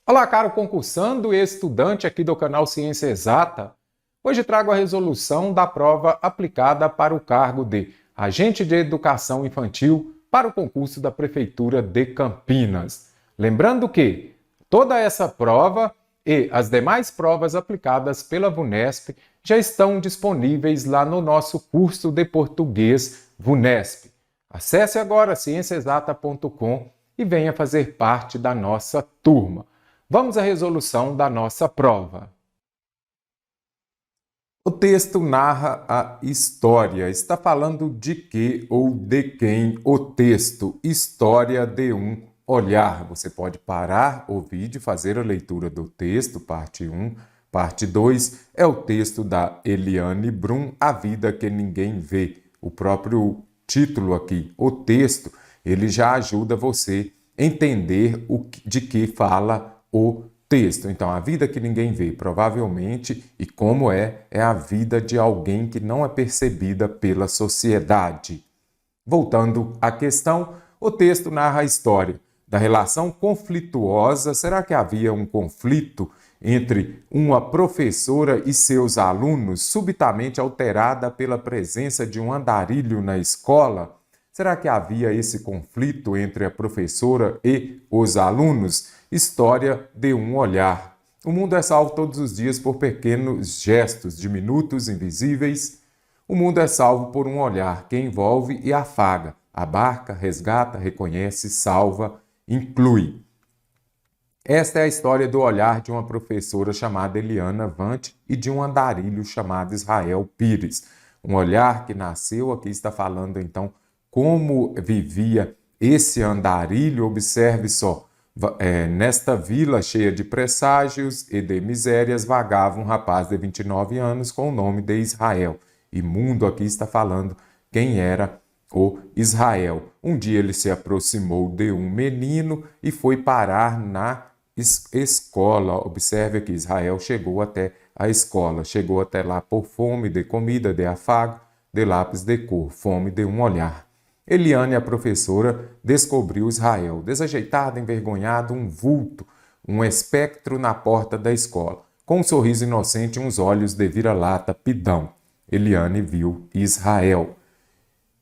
Olá, caro concursando e estudante aqui do canal Ciência Exata. Hoje trago a resolução da prova aplicada para o cargo de Agente de Educação Infantil para o concurso da Prefeitura de Campinas. Lembrando que toda essa prova e as demais provas aplicadas pela VUNESP já estão disponíveis lá no nosso curso de português VUNESP. Acesse agora cienciaexata.com e venha fazer parte da nossa turma. Vamos à resolução da nossa prova. O texto narra a história. Está falando de que ou de quem o texto? História de um olhar. Você pode parar o vídeo e fazer a leitura do texto, parte 1. Parte 2 é o texto da Eliane Brum, A Vida que Ninguém Vê. O próprio título aqui, o texto, ele já ajuda você a entender de que fala o texto. Então, a vida que ninguém vê, provavelmente, e como é a vida de alguém que não é percebida pela sociedade. Voltando à questão, o texto narra a história da relação conflituosa. Será que havia um conflito entre uma professora e seus alunos, subitamente alterada pela presença de um andarilho na escola? Será que havia esse conflito entre a professora e os alunos? História de um olhar. O mundo é salvo todos os dias por pequenos gestos, diminutos, invisíveis. O mundo é salvo por um olhar que envolve e afaga, abarca, resgata, reconhece, salva, inclui. Esta é a história do olhar de uma professora chamada Eliana Vante e de um andarilho chamado Israel Pires. Um olhar que nasceu, aqui está falando então como vivia esse andarilho. Observe só, nesta vila cheia de presságios e de misérias vagava um rapaz de 29 anos com o nome de Israel. E mundo aqui está falando quem era o Israel. Um dia ele se aproximou de um menino e foi parar na escola. Observe que Israel chegou até a escola, chegou até lá por fome de comida, de afago, de lápis de cor, fome de um olhar. Eliane, a professora, descobriu Israel, desajeitado, envergonhado, um vulto, um espectro na porta da escola, com um sorriso inocente e uns olhos de vira-lata pidão. Eliane viu Israel.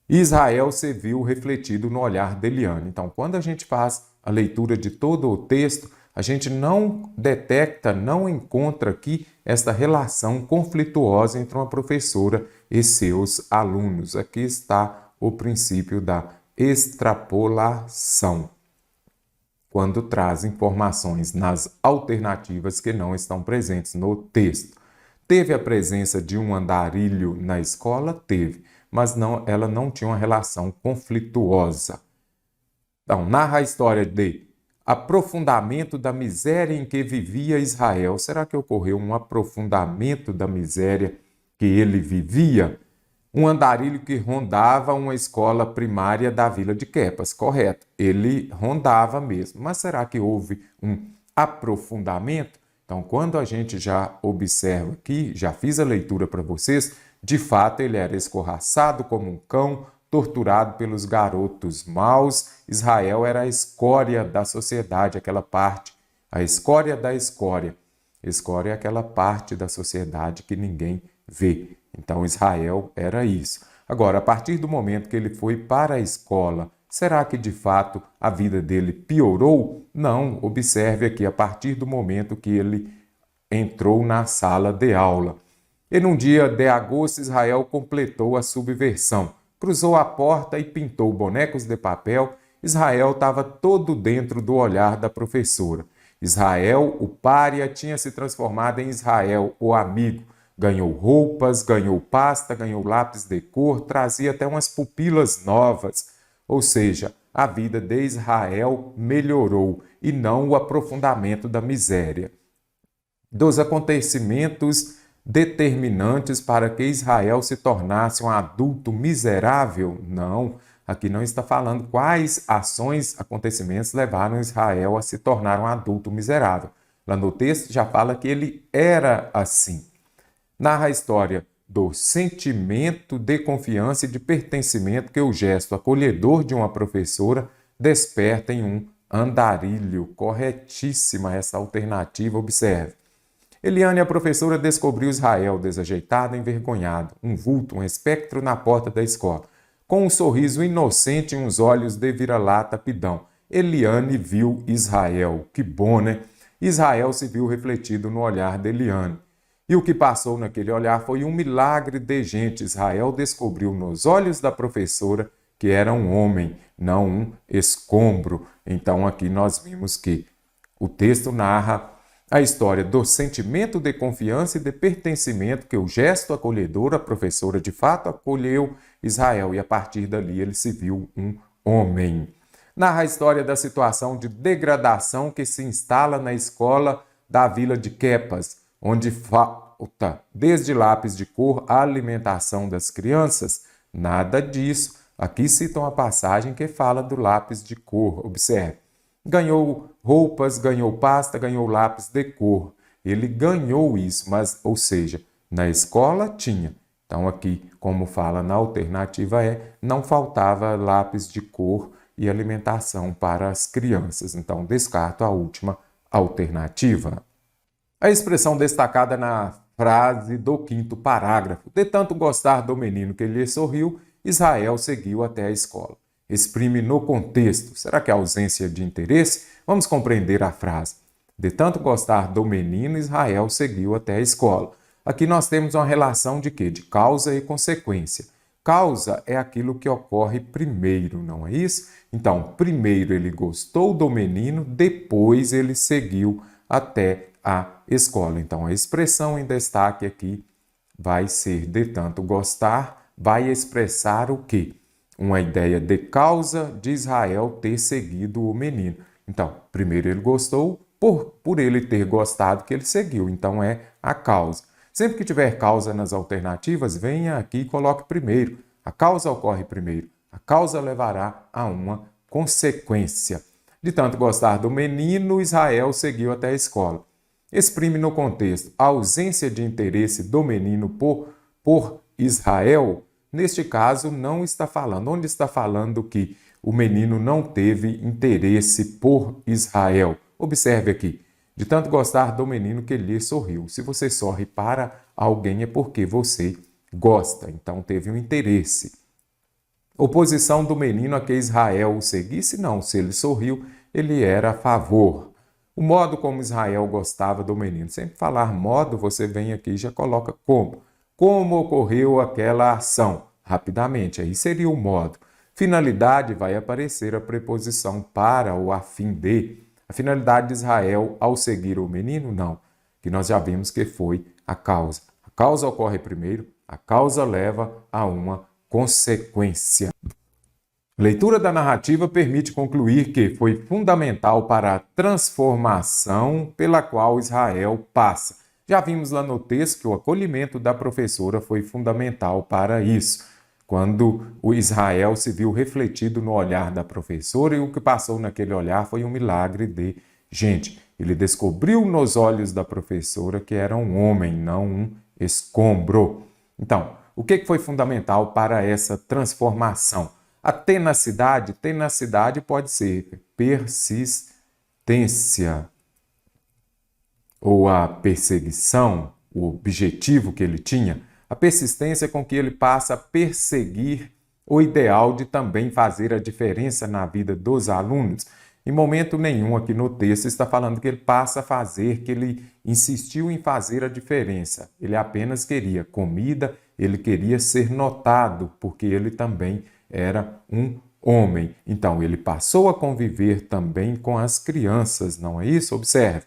Israel se viu refletido no olhar de Eliane. Então, quando a gente faz a leitura de todo o texto, a gente não detecta, não encontra aqui esta relação conflituosa entre uma professora e seus alunos. Aqui está o princípio da extrapolação, quando traz informações nas alternativas que não estão presentes no texto. Teve a presença de um andarilho na escola? Teve, mas ela não tinha uma relação conflituosa. Então, narra a história de aprofundamento da miséria em que vivia Israel. Será que ocorreu um aprofundamento da miséria que ele vivia? Um andarilho que rondava uma escola primária da Vila de Quepas, correto. Ele rondava mesmo, mas será que houve um aprofundamento? Então, quando a gente já observa aqui, já fiz a leitura para vocês, de fato ele era escorraçado como um cão, torturado pelos garotos maus. Israel era a escória da sociedade, aquela parte, a escória da escória. Escória é aquela parte da sociedade que ninguém vê. Então, Israel era isso. Agora, a partir do momento que ele foi para a escola, será que de fato a vida dele piorou? Não. Observe aqui, a partir do momento que ele entrou na sala de aula. E num dia de agosto, Israel completou a subversão. Cruzou a porta e pintou bonecos de papel. Israel estava todo dentro do olhar da professora. Israel, o pária, tinha se transformado em Israel, o amigo. Ganhou roupas, ganhou pasta, ganhou lápis de cor, trazia até umas pupilas novas. Ou seja, a vida de Israel melhorou e não o aprofundamento da miséria. Dos acontecimentos determinantes para que Israel se tornasse um adulto miserável? Não, aqui não está falando quais ações, acontecimentos levaram Israel a se tornar um adulto miserável. Lá no texto já fala que ele era assim. Narra a história do sentimento de confiança e de pertencimento que o gesto acolhedor de uma professora desperta em um andarilho. Corretíssima essa alternativa, observe. Eliane, a professora, descobriu Israel desajeitado, envergonhado, um vulto, um espectro na porta da escola, com um sorriso inocente e uns olhos de vira-lata pidão. Eliane viu Israel. Que bom, né? Israel se viu refletido no olhar de Eliane. E o que passou naquele olhar foi um milagre de gente. Israel descobriu nos olhos da professora que era um homem, não um escombro. Então aqui nós vimos que o texto narra a história do sentimento de confiança e de pertencimento que o gesto acolhedor, a professora de fato acolheu Israel e a partir dali ele se viu um homem. Narra a história da situação de degradação que se instala na escola da vila de Quepas, onde falta desde lápis de cor à alimentação das crianças. Nada disso. Aqui citam a passagem que fala do lápis de cor. Observe. Ganhou roupas, ganhou pasta, ganhou lápis de cor. Ele ganhou isso, mas, ou seja, na escola tinha. Então aqui, como fala na alternativa não faltava lápis de cor e alimentação para as crianças. Então descarto a última alternativa. A expressão destacada na frase do 5º parágrafo. De tanto gostar do menino que lhe sorriu, Israel seguiu até a escola. Exprime no contexto. Será que é ausência de interesse? Vamos compreender a frase. De tanto gostar do menino, Israel seguiu até a escola. Aqui nós temos uma relação de quê? De causa e consequência. Causa é aquilo que ocorre primeiro, não é isso? Então, primeiro ele gostou do menino, depois ele seguiu até a escola. Então, a expressão em destaque aqui vai ser de tanto gostar, vai expressar o quê? Uma ideia de causa de Israel ter seguido o menino. Então, primeiro ele gostou, por ele ter gostado que ele seguiu. Então, é a causa. Sempre que tiver causa nas alternativas, venha aqui e coloque primeiro. A causa ocorre primeiro. A causa levará a uma consequência. De tanto gostar do menino, Israel seguiu até a escola. Exprime no contexto a ausência de interesse do menino por Israel. Neste caso, não está falando. Onde está falando que o menino não teve interesse por Israel? Observe aqui. De tanto gostar do menino que lhe sorriu. Se você sorri para alguém é porque você gosta. Então, teve um interesse. Oposição do menino a que Israel o seguisse? Não. Se ele sorriu, ele era a favor. O modo como Israel gostava do menino. Sempre falar modo, você vem aqui e já coloca como. Como ocorreu aquela ação? Rapidamente, aí seria o modo. Finalidade, vai aparecer a preposição para ou a fim de. A finalidade de Israel ao seguir o menino? Não, que nós já vimos que foi a causa. A causa ocorre primeiro, a causa leva a uma consequência. Leitura da narrativa permite concluir que foi fundamental para a transformação pela qual Israel passa. Já vimos lá no texto que o acolhimento da professora foi fundamental para isso. Quando o Israel se viu refletido no olhar da professora e o que passou naquele olhar foi um milagre de gente. Ele descobriu nos olhos da professora que era um homem, não um escombro. Então, o que foi fundamental para essa transformação? A tenacidade pode ser persistência ou a perseguição, o objetivo que ele tinha. A persistência com que ele passa a perseguir o ideal de também fazer a diferença na vida dos alunos. Em momento nenhum aqui no texto está falando que ele passa a fazer, que ele insistiu em fazer a diferença. Ele apenas queria comida, ele queria ser notado, porque ele também era um homem. Então, ele passou a conviver também com as crianças, não é isso? Observe.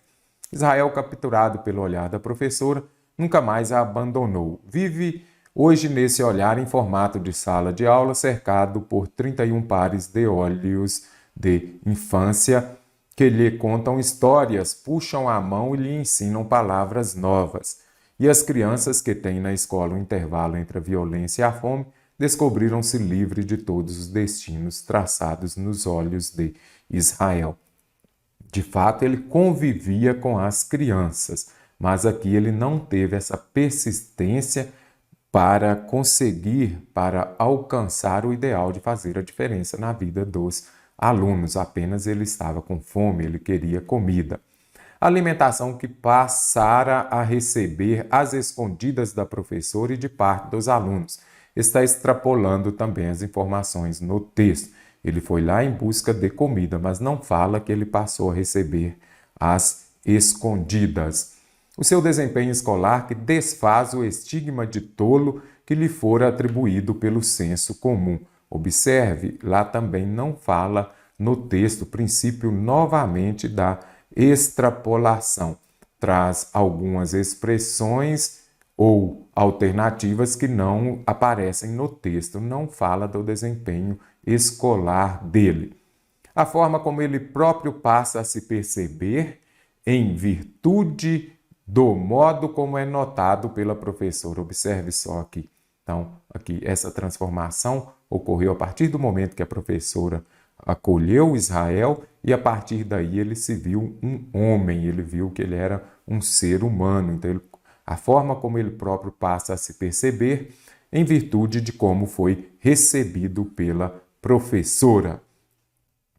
Israel, capturado pelo olhar da professora, nunca mais a abandonou. Vive hoje nesse olhar em formato de sala de aula, cercado por 31 pares de olhos de infância que lhe contam histórias, puxam a mão e lhe ensinam palavras novas. E as crianças que têm na escola o intervalo entre a violência e a fome descobriram-se livres de todos os destinos traçados nos olhos de Israel. De fato, ele convivia com as crianças, mas aqui ele não teve essa persistência para conseguir, para alcançar o ideal de fazer a diferença na vida dos alunos, apenas ele estava com fome, ele queria comida. Alimentação que passara a receber às escondidas da professora e de parte dos alunos. Está extrapolando também as informações no texto. Ele foi lá em busca de comida, mas não fala que ele passou a receber às escondidas. O seu desempenho escolar que desfaz o estigma de tolo que lhe fora atribuído pelo senso comum. Observe, lá também não fala no texto o princípio novamente da extrapolação. Traz algumas expressões ou alternativas que não aparecem no texto, não fala do desempenho escolar dele. A forma como ele próprio passa a se perceber em virtude do modo como é notado pela professora. Observe só aqui. Então, aqui essa transformação ocorreu a partir do momento que a professora acolheu Israel e a partir daí ele se viu um homem, ele viu que ele era um ser humano. Então, a forma como ele próprio passa a se perceber em virtude de como foi recebido pela professora.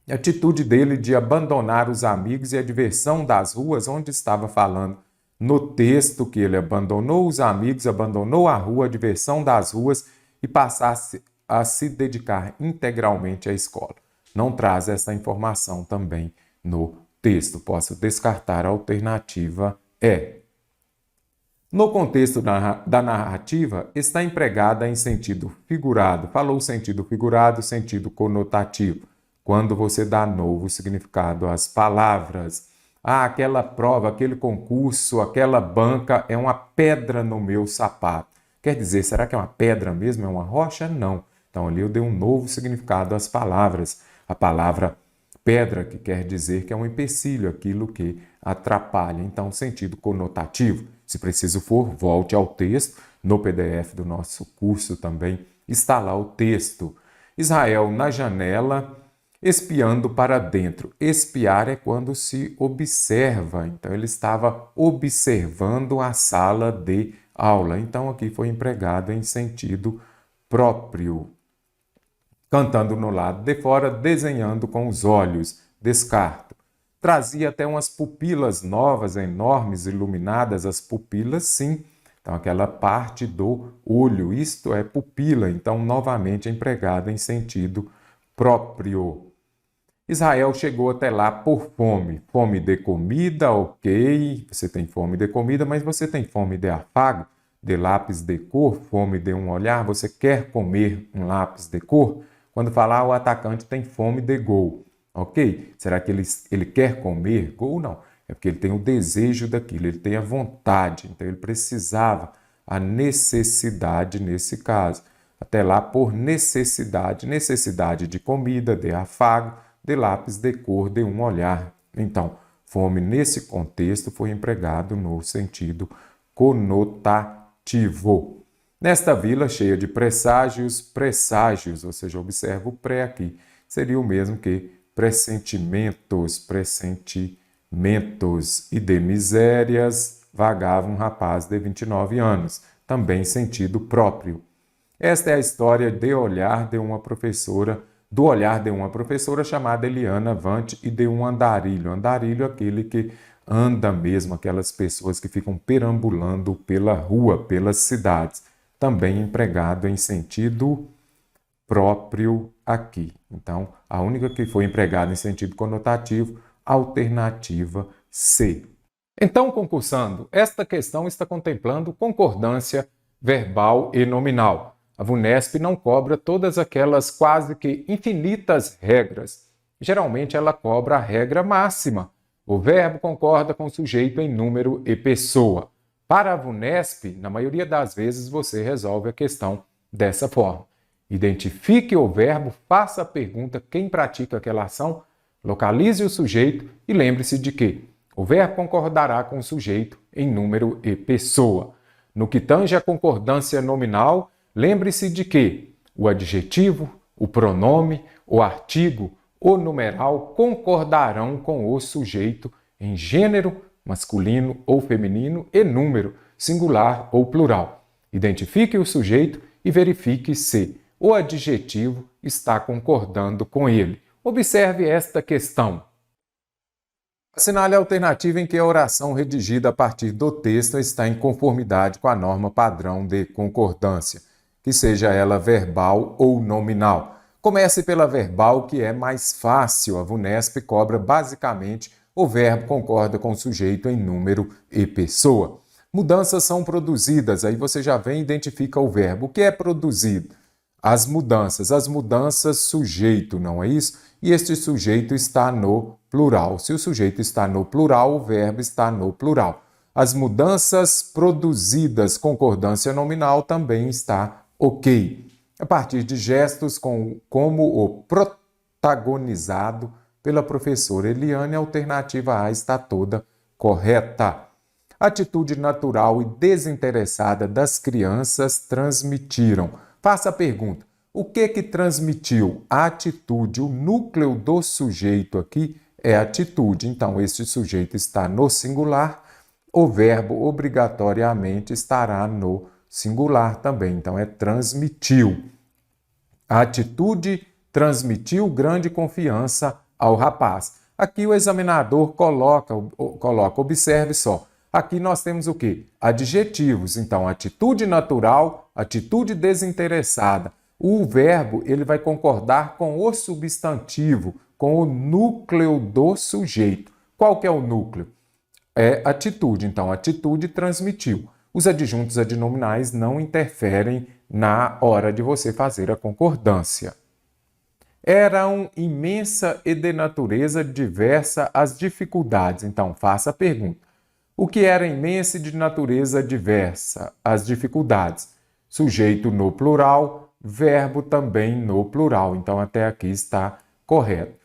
A atitude dele de abandonar os amigos e a diversão das ruas, onde estava falando no texto que ele abandonou os amigos, abandonou a rua, a diversão das ruas e passasse a se dedicar integralmente à escola. Não traz essa informação também no texto. Posso descartar a alternativa E. No contexto da narrativa, está empregada em sentido figurado. Falou sentido figurado, sentido conotativo. Quando você dá novo significado às palavras. Aquela prova, aquele concurso, aquela banca é uma pedra no meu sapato. Quer dizer, será que é uma pedra mesmo? É uma rocha? Não. Então ali eu dei um novo significado às palavras. A palavra pedra, que quer dizer que é um empecilho, aquilo que atrapalha. Então, sentido conotativo. Se preciso for, volte ao texto. No PDF do nosso curso também está lá o texto. Israel na janela, espiando para dentro. Espiar é quando se observa. Então, ele estava observando a sala de aula. Então, aqui foi empregado em sentido próprio. Cantando no lado de fora, desenhando com os olhos. Descarto. Trazia até umas pupilas novas, enormes, iluminadas. As pupilas, sim. Então, aquela parte do olho. Isto é pupila. Então, novamente empregado em sentido próprio. Israel chegou até lá por fome. Fome de comida, ok. Você tem fome de comida, mas você tem fome de afago, de lápis de cor, fome de um olhar. Você quer comer um lápis de cor? Quando falar, o atacante tem fome de gol, ok? Será que ele quer comer gol? Não. É porque ele tem o desejo daquilo, ele tem a vontade. Então, ele precisava, a necessidade nesse caso. Até lá por necessidade. Necessidade de comida, de afago, de lápis de cor, de um olhar. Então, fome nesse contexto foi empregado no sentido conotativo. Nesta vila cheia de presságios, ou seja, observa o pré aqui, seria o mesmo que pressentimentos, e de misérias, vagava um rapaz de 29 anos, também sentido próprio. Esta é a história do olhar de uma professora chamada Eliana Vante e de um andarilho. Andarilho é aquele que anda mesmo, aquelas pessoas que ficam perambulando pela rua, pelas cidades. Também empregado em sentido próprio aqui. Então, a única que foi empregada em sentido conotativo, alternativa C. Então, concursando, esta questão está contemplando concordância verbal e nominal. A VUNESP não cobra todas aquelas quase que infinitas regras. Geralmente ela cobra a regra máxima. O verbo concorda com o sujeito em número e pessoa. Para a VUNESP, na maioria das vezes você resolve a questão dessa forma. Identifique o verbo, faça a pergunta quem pratica aquela ação, localize o sujeito e lembre-se de que o verbo concordará com o sujeito em número e pessoa. No que tange à concordância nominal, lembre-se de que o adjetivo, o pronome, o artigo, o numeral concordarão com o sujeito em gênero, masculino ou feminino e número, singular ou plural. Identifique o sujeito e verifique se o adjetivo está concordando com ele. Observe esta questão. Assinale a alternativa em que a oração redigida a partir do texto está em conformidade com a norma padrão de concordância, que seja ela verbal ou nominal. Comece pela verbal, que é mais fácil. A VUNESP cobra basicamente o verbo concorda com o sujeito em número e pessoa. Mudanças são produzidas, aí você já vem e identifica o verbo. O que é produzido? As mudanças sujeito, não é isso? E este sujeito está no plural. Se o sujeito está no plural, o verbo está no plural. As mudanças produzidas, concordância nominal, também está ok. A partir de gestos como o protagonizado pela professora Eliane, a alternativa A está toda correta. Atitude natural e desinteressada das crianças transmitiram. Faça a pergunta. O que transmitiu? A atitude. O núcleo do sujeito aqui é atitude. Então, este sujeito está no singular. O verbo obrigatoriamente estará no singular também. Então, é transmitiu. A atitude transmitiu grande confiança ao rapaz. Aqui o examinador coloca, observe só. Aqui nós temos o quê? Adjetivos. Então, atitude natural, atitude desinteressada. O verbo ele vai concordar com o substantivo, com o núcleo do sujeito. Qual que é o núcleo? É atitude. Então, atitude transmitiu. Os adjuntos adnominais não interferem na hora de você fazer a concordância. Eram imensa e de natureza diversa as dificuldades. Então, faça a pergunta. O que era imensa e de natureza diversa? As dificuldades. Sujeito no plural, verbo também no plural. Então, até aqui está correto.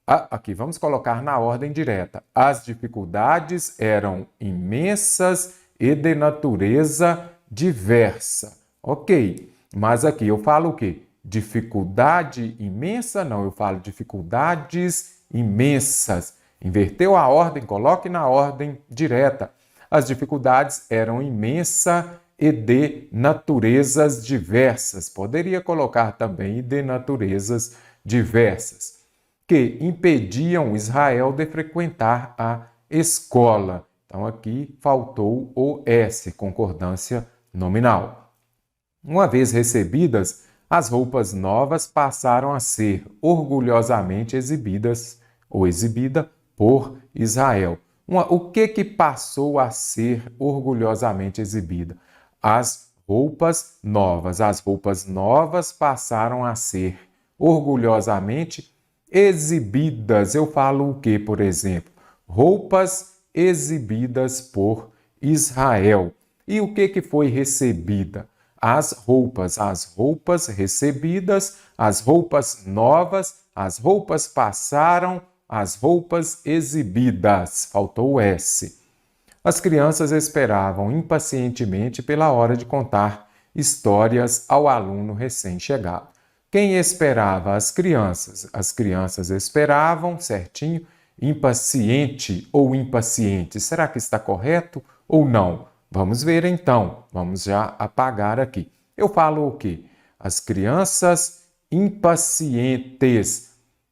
Aqui vamos colocar na ordem direta. As dificuldades eram imensas e de natureza diversa. Ok, mas aqui eu falo o quê? Dificuldade imensa? Não, eu falo dificuldades imensas. Inverteu a ordem, coloque na ordem direta. As dificuldades eram imensa e de naturezas diversas. Poderia colocar também de naturezas diversas, que impediam Israel de frequentar a escola. Então, aqui faltou o S, concordância nominal. Uma vez recebidas, as roupas novas passaram a ser orgulhosamente exibidas ou exibida por Israel. O que passou a ser orgulhosamente exibida? As roupas novas. As roupas novas passaram a ser orgulhosamente exibidas. Eu falo o que, por exemplo? Roupas exibidas por Israel. E o que foi recebida? As roupas recebidas, as roupas novas, as roupas passaram, as roupas exibidas. Faltou o S. As crianças esperavam impacientemente pela hora de contar histórias ao aluno recém-chegado. Quem esperava? As crianças. As crianças esperavam, certinho, impaciente ou impaciente. Será que está correto ou não? Vamos ver então. Vamos já apagar aqui. Eu falo o quê? As crianças impacientes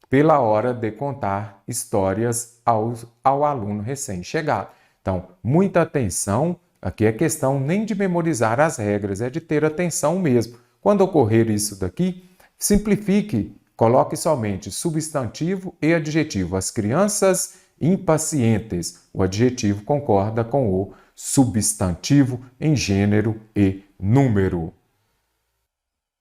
pela hora de contar histórias ao aluno recém-chegado. Então, muita atenção. Aqui é questão nem de memorizar as regras, é de ter atenção mesmo. Quando ocorrer isso daqui, simplifique, coloque somente substantivo e adjetivo. As crianças impacientes. O adjetivo concorda com o substantivo em gênero e número.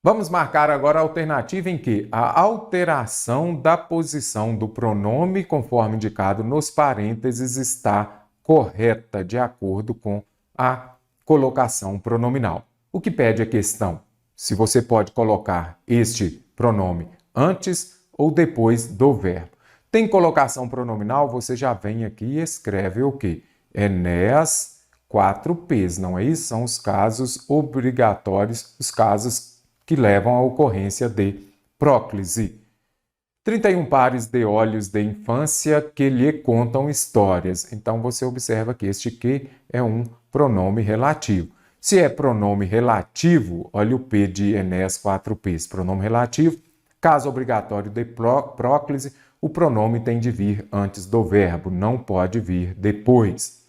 Vamos marcar agora a alternativa em que a alteração da posição do pronome, conforme indicado nos parênteses, está correta, de acordo com a colocação pronominal. O que pede a questão? Se você pode colocar este pronome antes ou depois do verbo. Tem colocação pronominal, você já vem aqui e escreve o quê? Enéas 4Ps, não é isso? São os casos obrigatórios, os casos que levam à ocorrência de próclise. 31 pares de olhos de infância que lhe contam histórias. Então, você observa que este que é um pronome relativo. Se é pronome relativo, olha o P de Enéas 4Ps, pronome relativo, Caso obrigatório de próclise, o pronome tem de vir antes do verbo, não pode vir depois.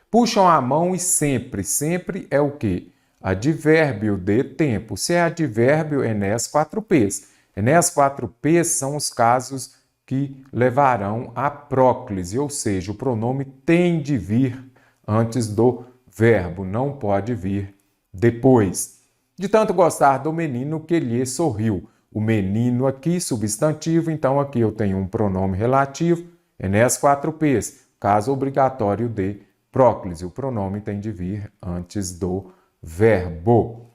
Puxam a mão e sempre. Sempre é o quê? Advérbio de tempo. Se é advérbio, Enéas 4Ps. Enéas 4Ps são os casos que levarão à próclise, ou seja, o pronome tem de vir antes do verbo, não pode vir depois. De tanto gostar do menino que lhe sorriu. O menino aqui, substantivo, então aqui eu tenho um pronome relativo, Enéas 4Ps, caso obrigatório de próclise. O pronome tem de vir antes do verbo.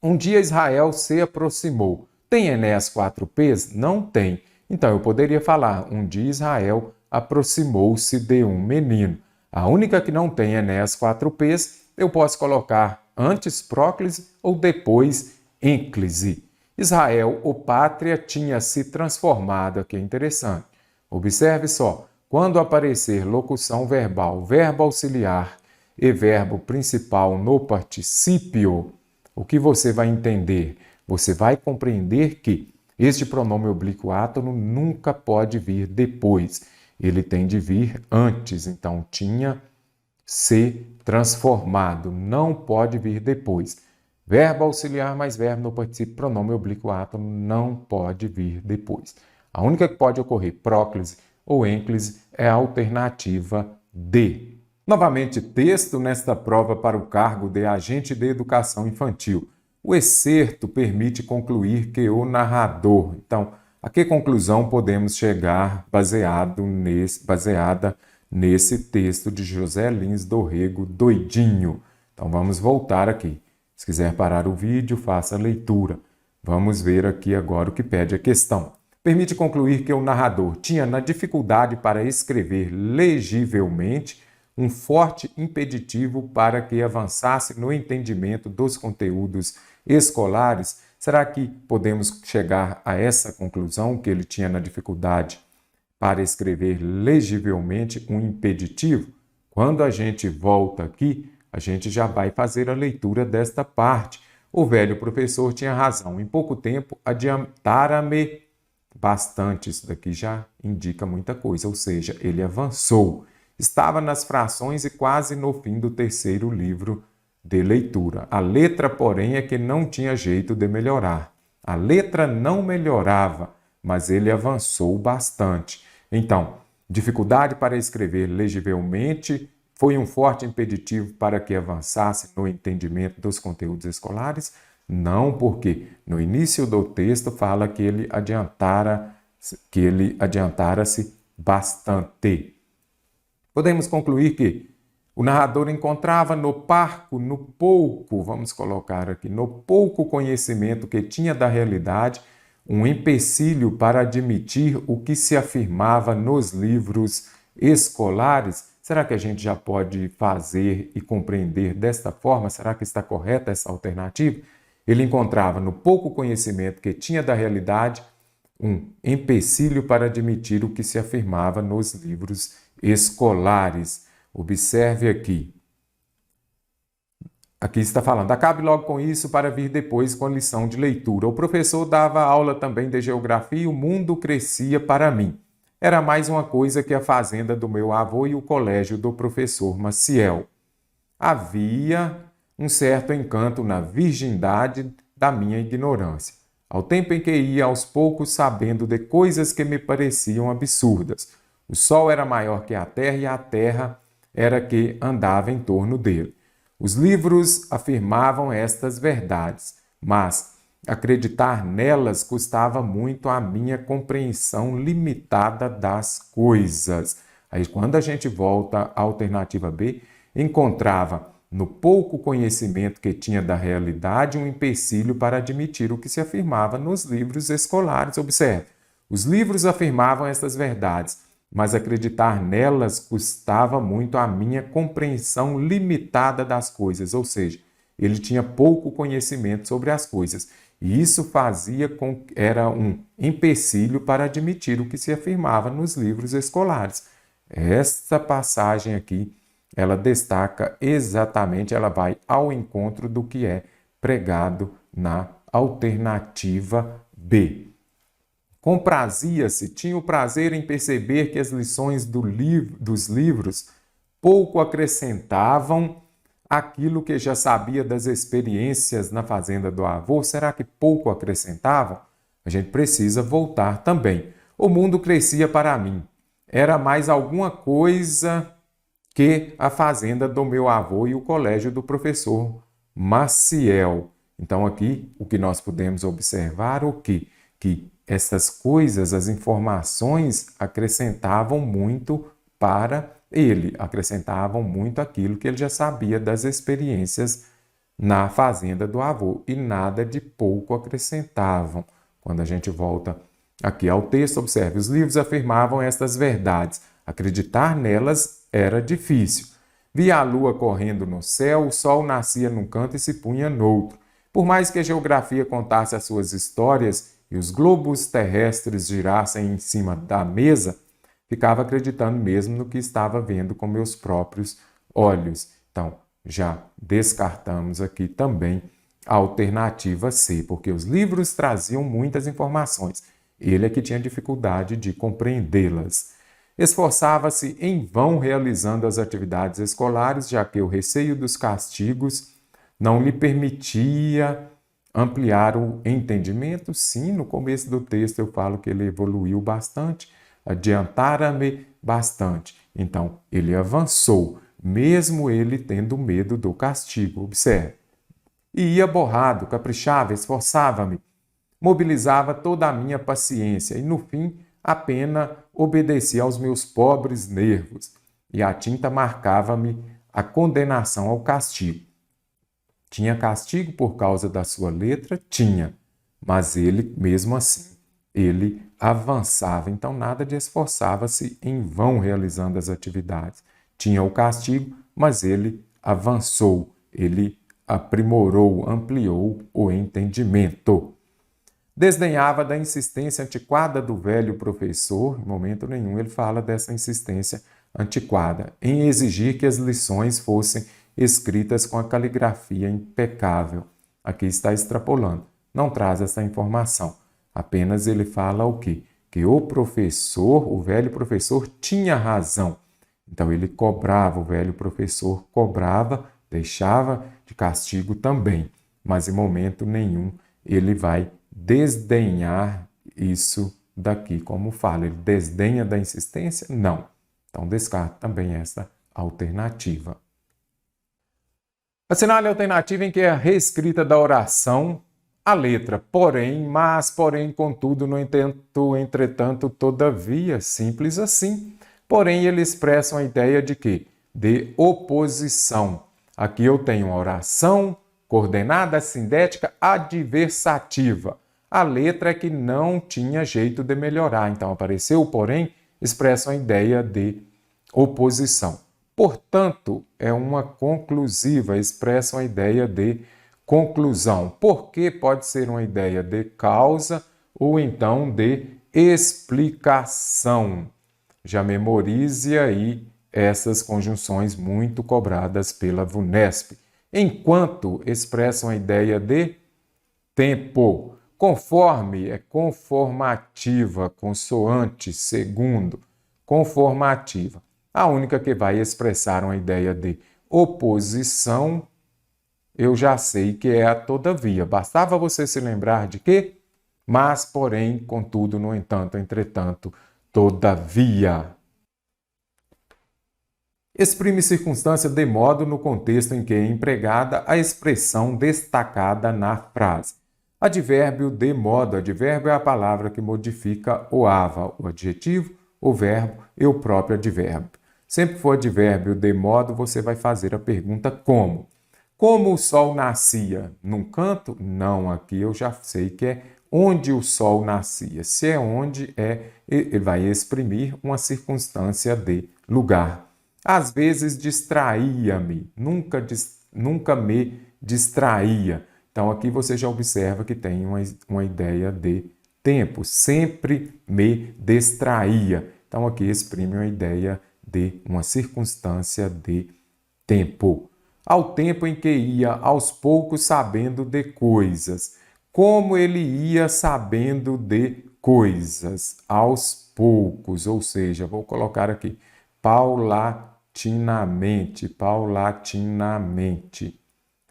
Um dia Israel se aproximou. Tem Enéas 4Ps? Não tem. Então eu poderia falar, um dia Israel aproximou-se de um menino. A única que não tem Enéas 4Ps, eu posso colocar antes próclise ou depois ênclise. Israel, ou pátria, tinha se transformado. Aqui é interessante. Observe só, quando aparecer locução verbal, verbo auxiliar e verbo principal no particípio, o que você vai entender? Você vai compreender que este pronome oblíquo átono nunca pode vir depois. Ele tem de vir antes. Então, tinha se transformado. Não pode vir depois. Verbo auxiliar mais verbo no particípio pronome oblíquo átono não pode vir depois. A única que pode ocorrer próclise ou ênclise é a alternativa D. Novamente, texto nesta prova para o cargo de agente de educação infantil. O excerto permite concluir que o narrador. Então, a que conclusão podemos chegar baseada nesse texto de José Lins do Rego Doidinho? Então, vamos voltar aqui. Se quiser parar o vídeo, faça a leitura. Vamos ver aqui agora o que pede a questão. Permite concluir que o narrador tinha na dificuldade para escrever legivelmente um forte impeditivo para que avançasse no entendimento dos conteúdos escolares. Será que podemos chegar a essa conclusão, que ele tinha na dificuldade para escrever legivelmente um impeditivo? Quando a gente volta aqui, a gente já vai fazer a leitura desta parte. O velho professor tinha razão. Em pouco tempo, adiantara-me bastante. Isso daqui já indica muita coisa, ou seja, ele avançou. Estava nas frações e quase no fim do terceiro livro de leitura. A letra, porém, é que não tinha jeito de melhorar. A letra não melhorava, mas ele avançou bastante. Então, dificuldade para escrever legivelmente foi um forte impeditivo para que avançasse no entendimento dos conteúdos escolares? Não, porque no início do texto fala que ele adiantara-se bastante. Podemos concluir que o narrador encontrava no pouco, vamos colocar aqui, no pouco conhecimento que tinha da realidade, um empecilho para admitir o que se afirmava nos livros escolares. Será que a gente já pode fazer e compreender desta forma? Será que está correta essa alternativa? Ele encontrava no pouco conhecimento que tinha da realidade um empecilho para admitir o que se afirmava nos livros escolares. Observe aqui. Aqui está falando, acabe logo com isso para vir depois com a lição de leitura. O professor dava aula também de geografia e o mundo crescia para mim. Era mais uma coisa que a fazenda do meu avô e o colégio do professor Maciel. Havia um certo encanto na virgindade da minha ignorância, ao tempo em que ia aos poucos sabendo de coisas que me pareciam absurdas. O sol era maior que a terra e a terra era que andava em torno dele. Os livros afirmavam estas verdades, mas acreditar nelas custava muito à minha compreensão limitada das coisas. Aí, quando a gente volta à alternativa B, encontrava no pouco conhecimento que tinha da realidade um empecilho para admitir o que se afirmava nos livros escolares. Observe, os livros afirmavam estas verdades, mas acreditar nelas custava muito à minha compreensão limitada das coisas, ou seja, ele tinha pouco conhecimento sobre as coisas. E isso era um empecilho para admitir o que se afirmava nos livros escolares. Esta passagem aqui, ela destaca exatamente, ela vai ao encontro do que é pregado na alternativa B. Comprazia-se, tinha o prazer em perceber que as lições dos livros pouco acrescentavam aquilo que já sabia das experiências na fazenda do avô. Será que pouco acrescentavam? A gente precisa voltar também. O mundo crescia para mim. Era mais alguma coisa que a fazenda do meu avô e o colégio do professor Maciel. Então aqui o que nós podemos observar o quê? Que essas coisas, as informações acrescentavam muito para ele, acrescentavam muito aquilo que ele já sabia das experiências na fazenda do avô e nada de pouco acrescentavam. Quando a gente volta aqui ao texto, observe, os livros afirmavam estas verdades. Acreditar nelas era difícil. Via a lua correndo no céu, o sol nascia num canto e se punha noutro. Por mais que a geografia contasse as suas histórias e os globos terrestres girassem em cima da mesa, ficava acreditando mesmo no que estava vendo com meus próprios olhos. Então, já descartamos aqui também a alternativa C, porque os livros traziam muitas informações. Ele é que tinha dificuldade de compreendê-las. Esforçava-se em vão realizando as atividades escolares, já que o receio dos castigos não lhe permitia ampliar o entendimento. Sim, no começo do texto eu falo que ele evoluiu bastante, adiantara-me bastante. Então, ele avançou, mesmo ele tendo medo do castigo. Observe. E ia borrado, caprichava, esforçava-me, mobilizava toda a minha paciência e, no fim, a pena obedecia aos meus pobres nervos e a tinta marcava-me a condenação ao castigo. Tinha castigo por causa da sua letra? Tinha, mas ele, mesmo assim, ele avançava. Então, nada de esforçava-se em vão realizando as atividades. Tinha o castigo, mas ele avançou, ele aprimorou, ampliou o entendimento. Desdenhava da insistência antiquada do velho professor, em momento nenhum ele fala dessa insistência antiquada, em exigir que as lições fossem escritas com a caligrafia impecável. Aqui está extrapolando, não traz essa informação. Apenas ele fala o quê? Que o professor, o velho professor, tinha razão. Então ele cobrava, o velho professor cobrava, deixava de castigo também, mas em momento nenhum ele vai desdenhar isso daqui, como fala. Ele desdenha da insistência? Não. Então descarta também essa alternativa. Assinale a alternativa em que é a reescrita da oração, a letra porém, mas, porém, contudo, no entanto, entretanto, todavia, simples assim. Porém, ele expressa uma ideia de quê? De oposição. Aqui eu tenho uma oração coordenada, sindética, adversativa. A letra é que não tinha jeito de melhorar. Então, apareceu o porém, expressa uma ideia de oposição. Portanto, é uma conclusiva, expressa uma ideia de conclusão. Porque pode ser uma ideia de causa ou então de explicação. Já memorize aí essas conjunções muito cobradas pela VUNESP. Enquanto expressam a ideia de tempo. Conforme é conformativa, consoante, segundo, conformativa. A única que vai expressar uma ideia de oposição, eu já sei que é a todavia. Bastava você se lembrar de quê? Mas, porém, contudo, no entanto, entretanto, todavia. Exprime circunstância de modo no contexto em que é empregada a expressão destacada na frase. Advérbio de modo. Advérbio é a palavra que modifica o ava, o adjetivo, o verbo e o próprio advérbio. Sempre for advérbio de modo, você vai fazer a pergunta como. Como o sol nascia? Num canto? Não, aqui eu já sei que é onde o sol nascia. Se é onde, ele vai exprimir uma circunstância de lugar. Às vezes distraía-me, nunca me distraía. Então aqui você já observa que tem uma ideia de tempo. Sempre me distraía. Então aqui exprime uma ideia de uma circunstância de tempo. Ao tempo em que ia aos poucos sabendo de coisas. Como ele ia sabendo de coisas aos poucos, ou seja, vou colocar aqui, paulatinamente, paulatinamente,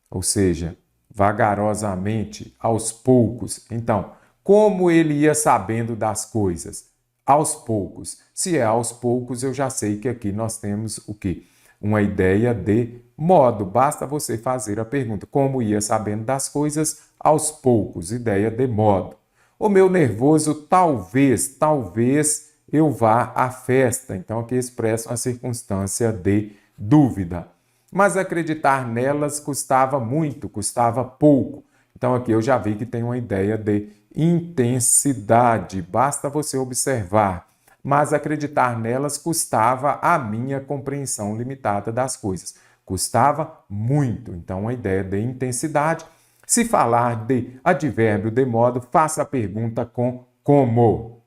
ou seja, vagarosamente, aos poucos. Então, como ele ia sabendo das coisas? Aos poucos. Se é aos poucos, eu já sei que aqui nós temos o quê? Uma ideia de modo. Basta você fazer a pergunta. Como ia sabendo das coisas? Aos poucos. Ideia de modo. O meu nervoso, talvez eu vá à festa. Então, aqui expressa uma circunstância de dúvida. Mas acreditar nelas custava muito, custava pouco. Então, aqui eu já vi que tem uma ideia de intensidade. Basta você observar. Mas acreditar nelas custava a minha compreensão limitada das coisas. Custava muito. Então, uma ideia de intensidade. Se falar de advérbio de modo, faça a pergunta com como.